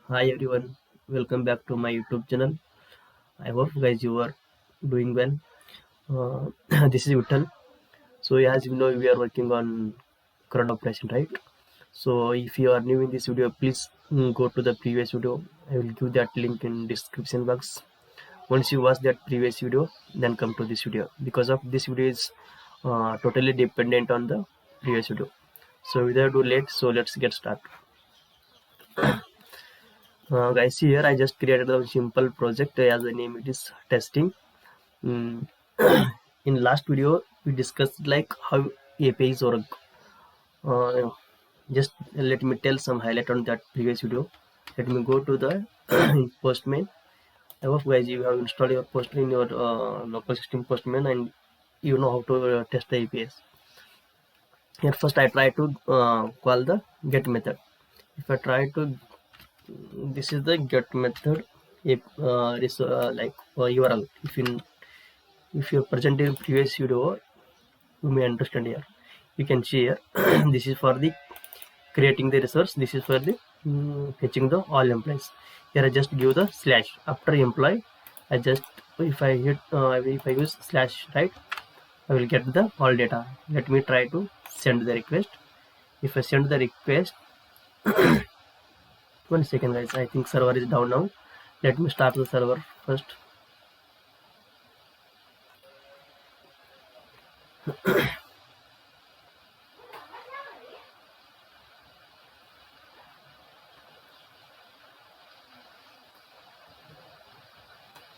Hi everyone, welcome back to my YouTube channel. I hope guys you are doing well. This is Uttal. So as you know, we are working on current operation, right? So if you are new in this video, please go to the previous video. I will give that link in description box. Once you watch that previous video, then come to this video because of this video is totally dependent on the previous video. So without too late, so let's get started. Guys, here I just created a simple project as the name it is testing. Mm, in last video we discussed like how APIs work. Just let me tell some highlight on that previous video. Let me go to the postman. I hope guys you have installed your postman in your local system postman and you know how to test the APIs. Here first I try to call the get method. If I try to this is the get method. If this like URL, if you present in previous video, you may understand here. You can see here. This is for the creating the resource. This is for the fetching the all employees. Here I just give the slash after employee. I just if I hit if I use slash right, I will get the all data. Let me try to send the request. If I send the request, 1 second guys, I think server is down now. Let me start the server first.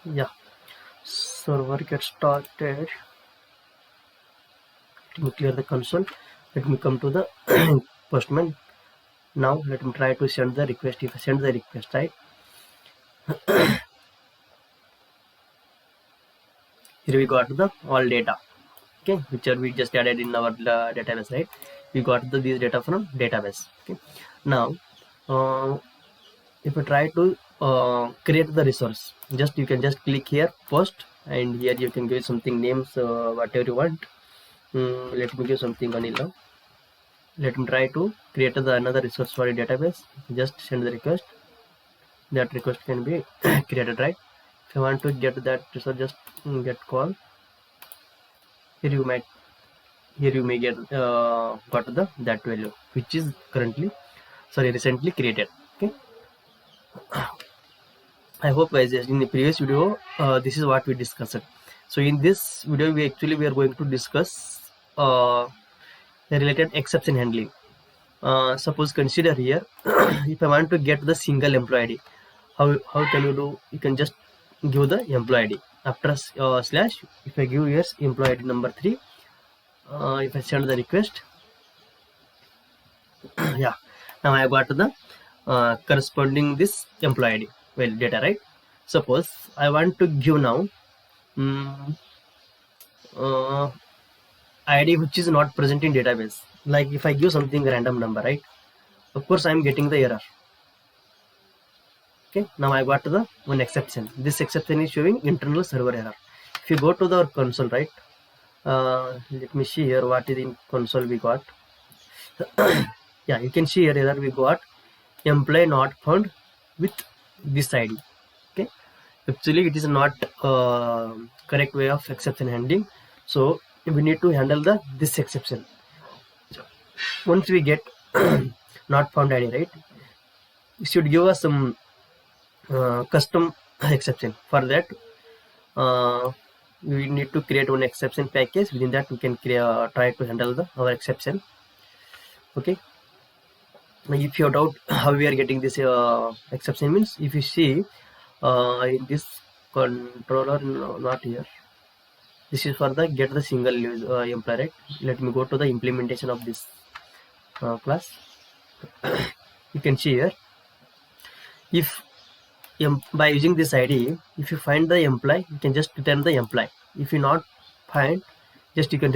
Yeah, server get started. Let me clear the console. Let me come to the postman. Now let me try to send the request. If I send the request, right, here we got the all data, okay, which are we just added in our database, right? We got these data from database. Okay, now if I try to create the resource, just you can just click here post, and here you can give something names, whatever you want. Let me give something vanilla. Let me try to create another resource for a database. Just send the request. That request can be created, right? If you want to get that resource, just get call. Here you may get got the that value which is recently created. Okay, I hope guys in the previous video this is what we discussed. So in this video we are going to discuss the related exception handling. Suppose consider here if I want to get the single employee ID, how can you do? You can just give the employee ID after slash. If I give here employee ID number 3, if I send the request, yeah, now I got the corresponding this employee ID data, right? Suppose I want to give now uh, ID which is not present in database. Like if I give something random number, right, of course I am getting the error. Okay, now I got the one exception. This exception is showing internal server error. If you go to the console, right, let me see here what is in console we got. Yeah, you can see here error we got employee not found with this ID. Okay, actually it is not correct way of exception handling, so we need to handle this exception. Once we get not found ID, right, it should give us some custom exception. For that we need to create one exception package. Within that we can try to handle our exception. Okay, if you doubt how we are getting this exception, means if you see in this controller, no, not here, this is for the get the single employee, right? Let me go to the implementation of this class. You can see here, if by using this ID, if you find the employee, you can just return the employee. If you not find, just you can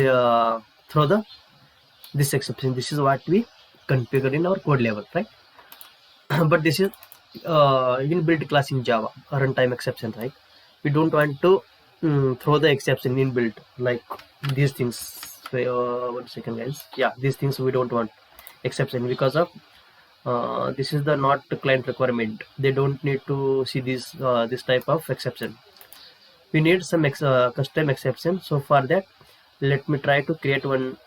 throw this exception. This is what we configure in our code level, right? But this is inbuilt class in Java, runtime exception, right? We don't want to throw the exception inbuilt like these things. So, 1 second guys, yeah, these things we don't want exception because of this is the not the client requirement. They don't need to see this type of exception. We need some custom exception. So for that, let me try to create one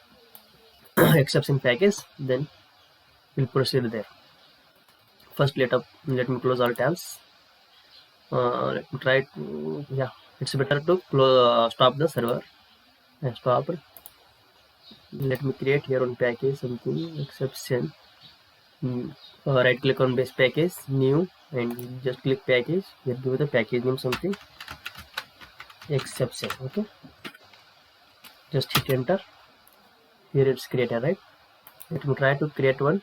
exception package, then we'll proceed there. First, let me close all tabs. Let me try to, yeah, it's better to stop the server. Stop. Let me create here on package something exception. Right click on base package, new, and just click package. Here give the package name something exception. Okay, just hit enter. Here it's created, right? Let me try to create one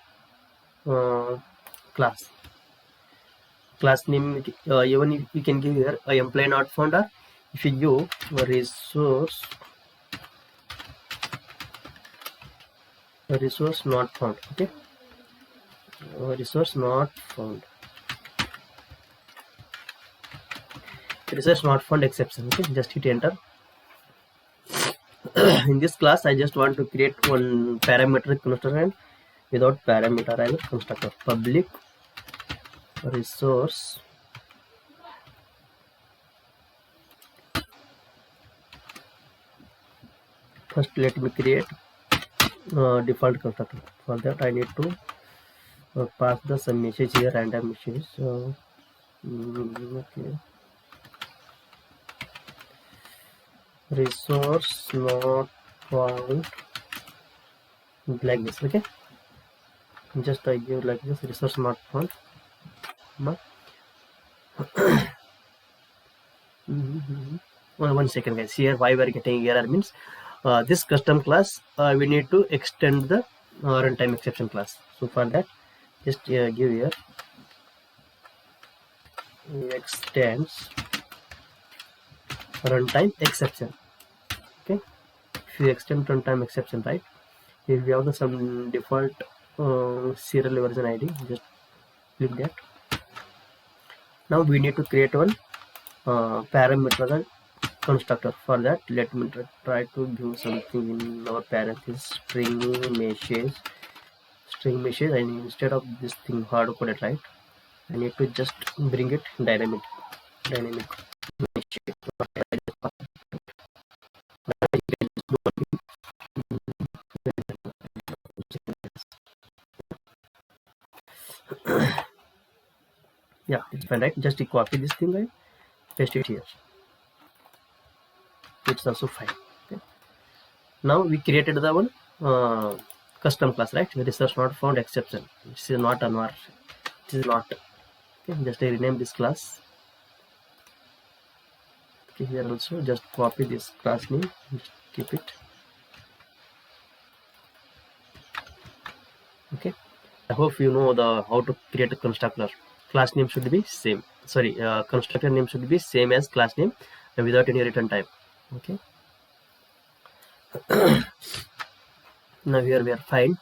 class. Class name, even you can give here a employee not found, or if you give a resource not found. Okay, resource not found, resource not found exception. Okay, just hit enter. In this class, I just want to create one parametric constructor, and without parameter I will constructor public resource first. Let me create default constructor. For that I need to pass the some message here, random message. Okay, resource not found, like this. Okay, just I give like this, resource not found. One second guys, here why we are getting error means this custom class we need to extend the runtime exception class. So for that, just give here extends runtime exception. Okay, if you extend runtime exception, right, if you have the some default serial version ID, just click that. Now we need to create one parameter constructor. For that, let me try to give something in our parenthesis string message, and instead of this thing hard coded, right, I need to just bring it dynamic message. Yeah, it's fine, right? Just copy this thing, right, paste it here. It's also fine. Okay, now we created the one custom class, right? Resource not found exception. This is not anwar, it is not. Okay, just I rename this class. Okay, here also just copy this class name, just keep it. Okay, I hope you know the how to create a constructor. Class name should be same, sorry, constructor name should be same as class name without any return type. Okay, now here we are fine.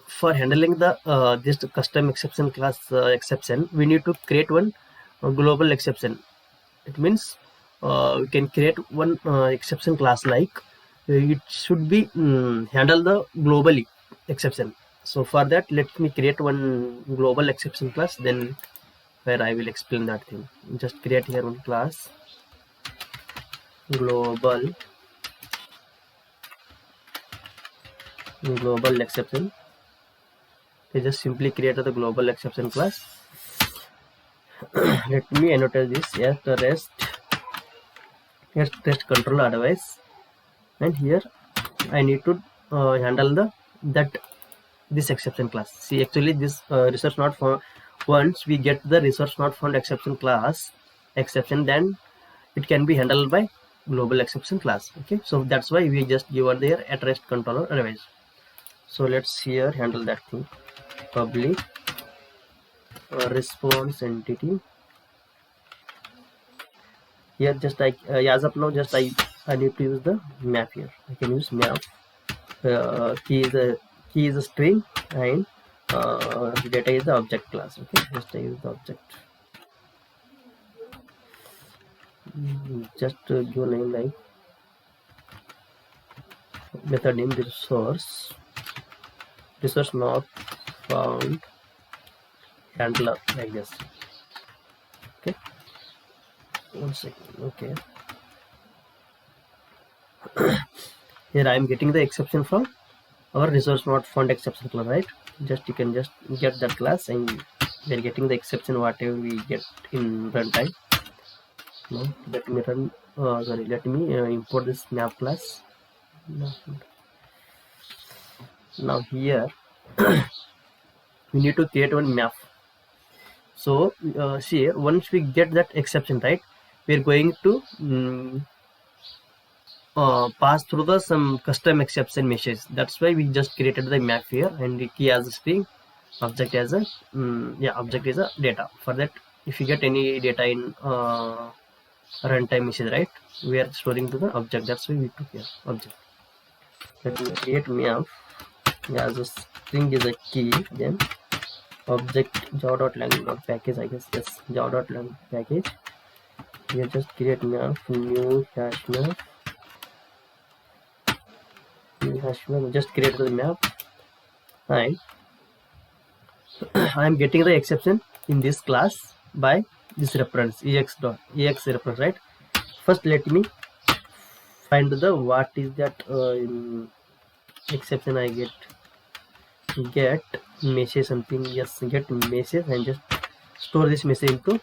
For handling the this custom exception class exception, we need to create one global exception. It means we can create one exception class, like it should be handle the globally exception. So for that, let me create one global exception class, then where I will explain that thing. Just create here one class global exception. I just simply create the global exception class. Let me annotate this as the rest control otherwise, and here I need to handle this exception class. See, actually this resource not found, once we get the resource not found exception class exception, then it can be handled by global exception class. Okay, so that's why we just give there at rest controller otherwise. So let's here handle that thing. Public response entity. Here just as of now, just I need to use the map here. I can use map. Key is a string, and data is the object class. Okay, just I use the object. Just give a name like method name the source resource not found handler like this. Okay, 1 second. Okay, here I am getting the exception from our resource not found exception class, right? Just you can just get that class and we are getting the exception whatever we get in runtime. Now let me run let me import this map class. Now here we need to create one map. So see, once we get that exception, right, we are going to pass through the some custom exception message. That's why we just created the map here and the key as a string, object as a object is a data. For that, if you get any data in runtime message, right, we are storing to the object. That's why we took here object. Let me create map as a string is a key, then object java.lang.package, I guess, yes, java.lang package. We just create map, new hash map, just create the map, and I am getting the exception in this class by this reference ex reference, right? First let me find the what is that exception I get message something, yes, get message, and just store this message into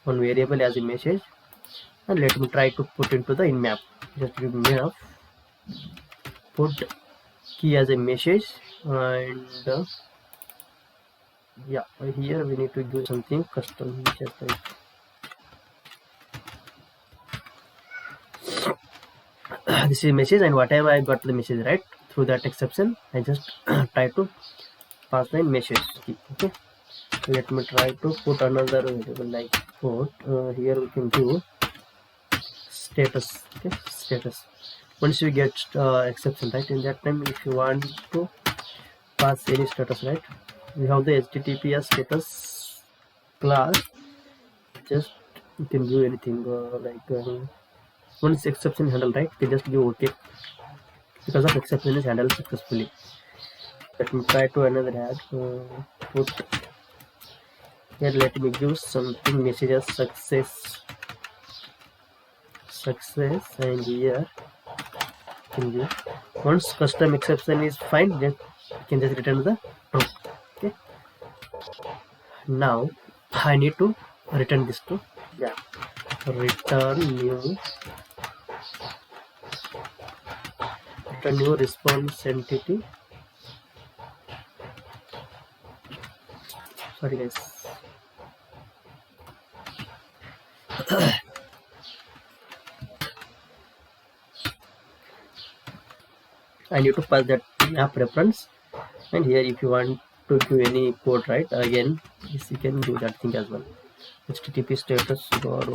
one variable as a message, and let me try to put into the in map. Just give map, put key as a message, and yeah, here we need to do something custom, just like this is message, and whatever I got the message, right, through that exception I just try to pass the message key. Okay, let me try to put another variable like put here we can do status. Okay, status. Once you get exception, right, in that time if you want to pass any status, right, we have the https status class. Just you can do anything once exception handled, right, you can just give okay because of exception is handled successfully. Let me try to another add put here, let me give something message as success, and here can give once custom exception is fine, then you can just return the true. Okay, now I need to return this to return new response entity. Sorry guys, I need to pass that map reference, and here if you want to do any code, right, again yes, you can do that thing as well. HTTP status got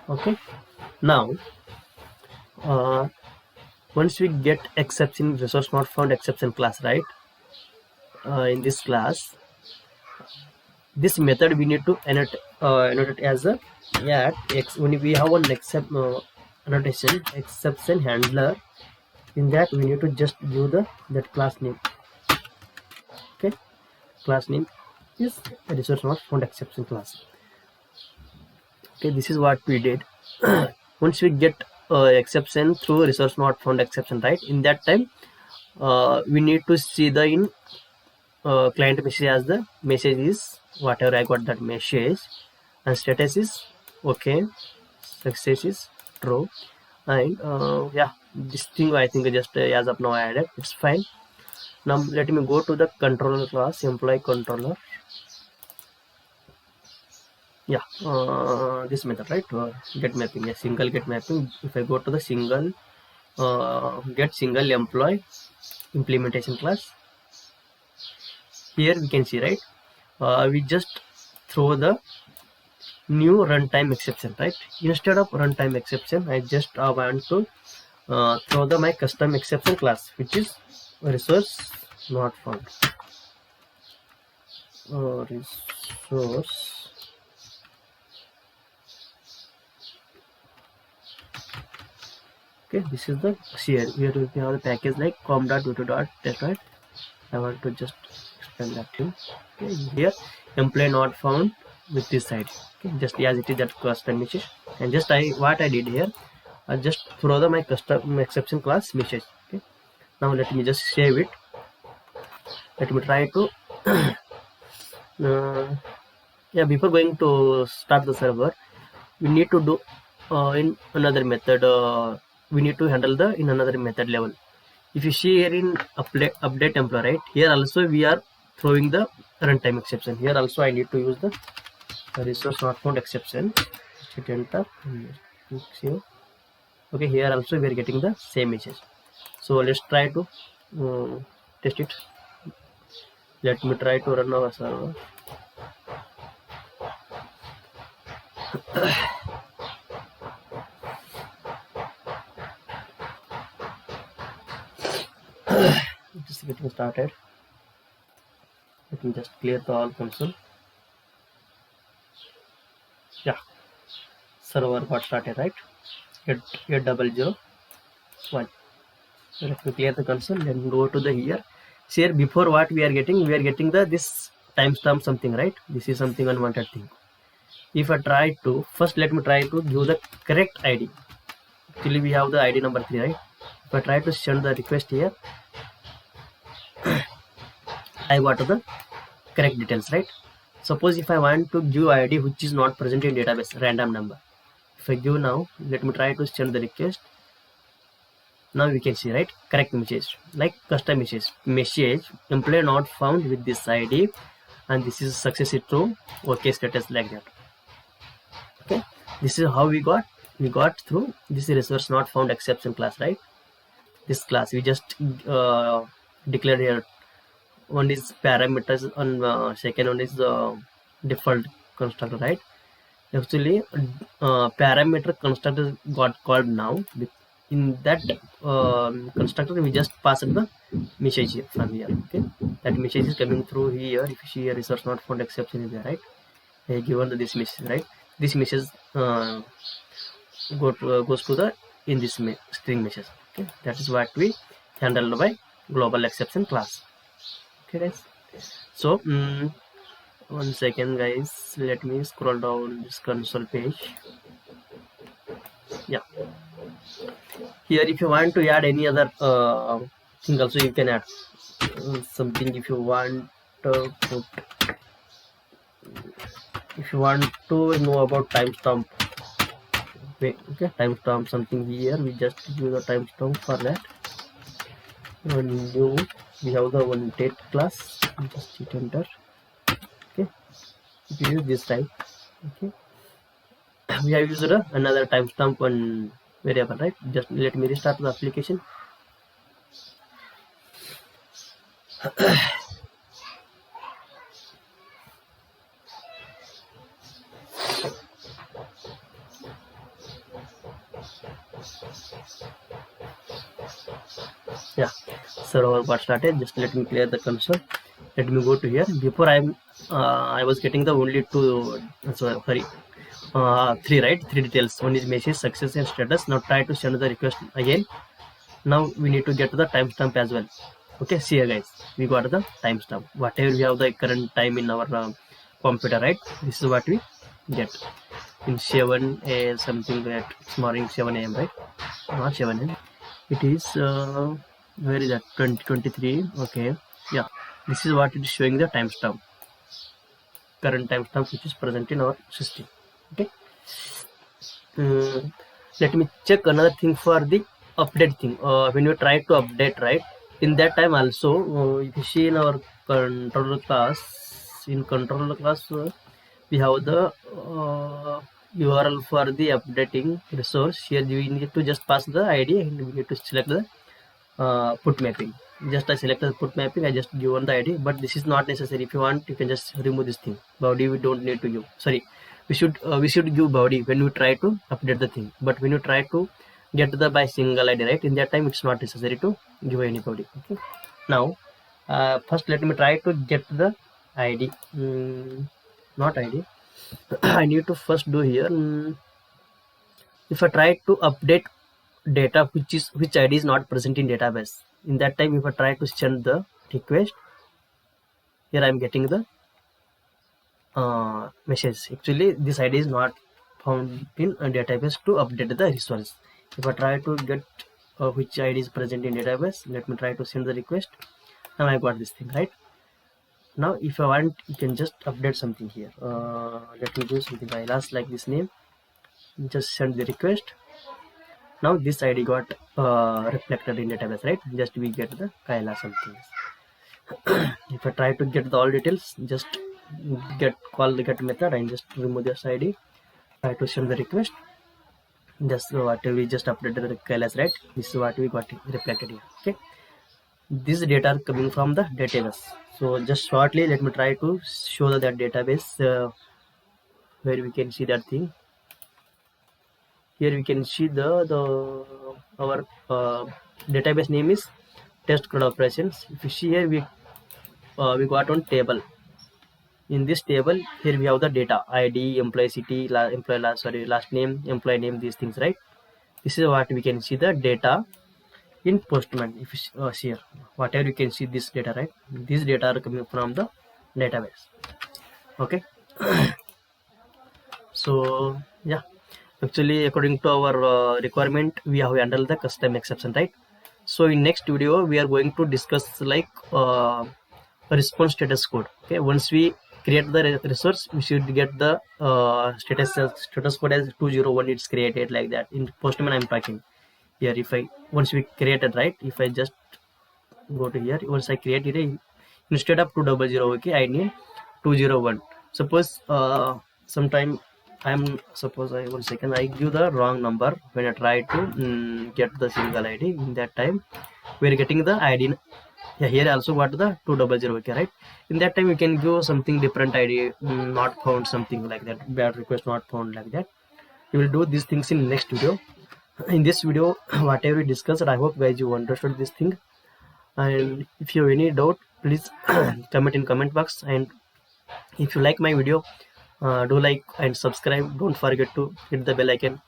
okay. Now once we get exception resource not found exception class, right, in this class this method we need to annotate as a when we have an annotation exception handler. In that we need to just give that class name. Okay, class name is a resource not found exception class. Okay, this is what we did. Once we get exception through resource not found exception, right, in that time we need to see the in client message as the message is whatever I got that message, and status is okay, success is true, and yeah, this thing I think just as of now I added, it's fine. Now let me go to the controller class, employee controller. Yeah, this method, right, get mapping, a single get mapping. If I go to the single get single employee implementation class, here we can see, right, we just throw the new runtime exception, right. Instead of runtime exception I just want to throw the my custom exception class, which is resource not found resource Okay, this is the here we have the package like com.v2.test, right? I want to just explain that to you. Okay, here employee not found with this side. Okay, just as it is that custom message, and just what I did here, I just throw the my custom exception class message. Okay, now let me just save it. Let me try to yeah, before going to start the server, we need to do in another method. We need to handle the in another method level. If you see here in update employee, right, here also we are throwing the runtime exception. Here also I need to use the resource not found exception. Hit enter. Okay, here also we are getting the same message. So let's try to test it. Let me try to run our server. Just getting started. Let me just clear the all console. Yeah, server got started, right? 8001. So let me clear the console. Then go to the here. See here, before what we are getting the this timestamp something, right? This is something unwanted thing. If I try to first, let me try to give the correct ID. Actually, we have the ID number 3, right? If I try to send the request here, I got the correct details, right? Suppose if I want to give ID which is not present in database, random number. If I give now, let me try to send the request. Now we can see, right, correct message like custom message employee not found with this ID, and this is success through okay status like that. Okay, this is how we got through this resource not found exception class, right? This class we just declared here. One is parameters and second one is default constructor, right? Actually parameter constructor got called now. In that constructor we just passed the message here from here. Okay, that message is coming through here. If you see a resource not found exception is there, right? Given this message, right? This message goes to the in this string message. Okay, that is what we handled by global exception class. Okay guys, so 1 second guys, let me scroll down this console page. Yeah, here if you want to add any other thing also you can add something. If you want if you want to know about timestamp, okay, timestamp something here, we just use a timestamp for that. When new we have the one date class, just hit enter. Okay, if you use this type, okay, we have used another timestamp one variable, right? Just let me restart the application. Yeah, server got started. Just let me clear the console. Let me go to here. Before I was getting the only two, sorry, 3, right? 3 details. One is message, success and status. Now try to send the request again. Now we need to get the timestamp as well. Okay, see here guys, we got the timestamp. Whatever we have the current time in our computer, right? This is what we get in 7 a something that it's morning 7 a.m. right? Not 7 a.m. It is where is that 2023? Okay, yeah, this is what it is showing the timestamp, current timestamp which is present in our system. Okay, let me check another thing for the update thing. When you try to update, right, in that time also if you see in our controller class, we have the URL for the updating resource. Here we need to just pass the ID and we need to select the put mapping. Just I selected put mapping, I just given the ID, but this is not necessary. If you want, you can just remove this thing. Body we don't need to give. Sorry, we should give body when we try to update the thing. But when you try to get the by single ID, right, in that time it's not necessary to give any body. Okay. Now, first let me try to get the ID. Not ID. I need to first do here. If I try to update data which ID is not present in database. In that time, if I try to send the request, here I am getting the message. Actually, this ID is not found in a database to update the resource. If I try to get which ID is present in database, let me try to send the request. Now I got this thing, right? Now if I want, you can just update something here. Let me do something Kailas like this name. Just send the request. Now this ID got reflected in database, right? Just we get the Kailas something. If I try to get the all details, just call the get method and just remove this ID. Try to send the request. Just what we just updated the Kailas, right? This is what we got reflected here. Okay. This data are coming from the database. So just shortly, let me try to show that database where we can see that thing. Here we can see our database name is test code operations. If you see here, we got one table. In this table, here we have the data ID, employee city, last name, employee name, these things, right? This is what we can see the data in Postman. If you see here, whatever you can see this data, right? These data are coming from the database. Okay. So yeah, actually according to our requirement, we have handled the custom exception, right? So in next video, we are going to discuss like response status code. Okay, once we create the resource, we should get the status code as 201. It's created like that in Postman. I'm talking here. If I once we created, right, if I just go to here, once I create it, instead of 200, okay, I need 201. Suppose sometime suppose I 1 second I give the wrong number when I try to get the single ID. In that time, we are getting the ID. Yeah, here also got the 200, okay, right? In that time, you can give something different ID, not found, something like that. Bad request not found, like that. We will do these things in next video. In this video, whatever we discussed, I hope guys you understood this thing. And if you have any doubt, please comment in comment box. And if you like my video, do like and subscribe. Don't forget to hit the bell icon.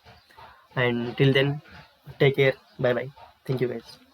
And till then, take care. Bye bye. Thank you guys.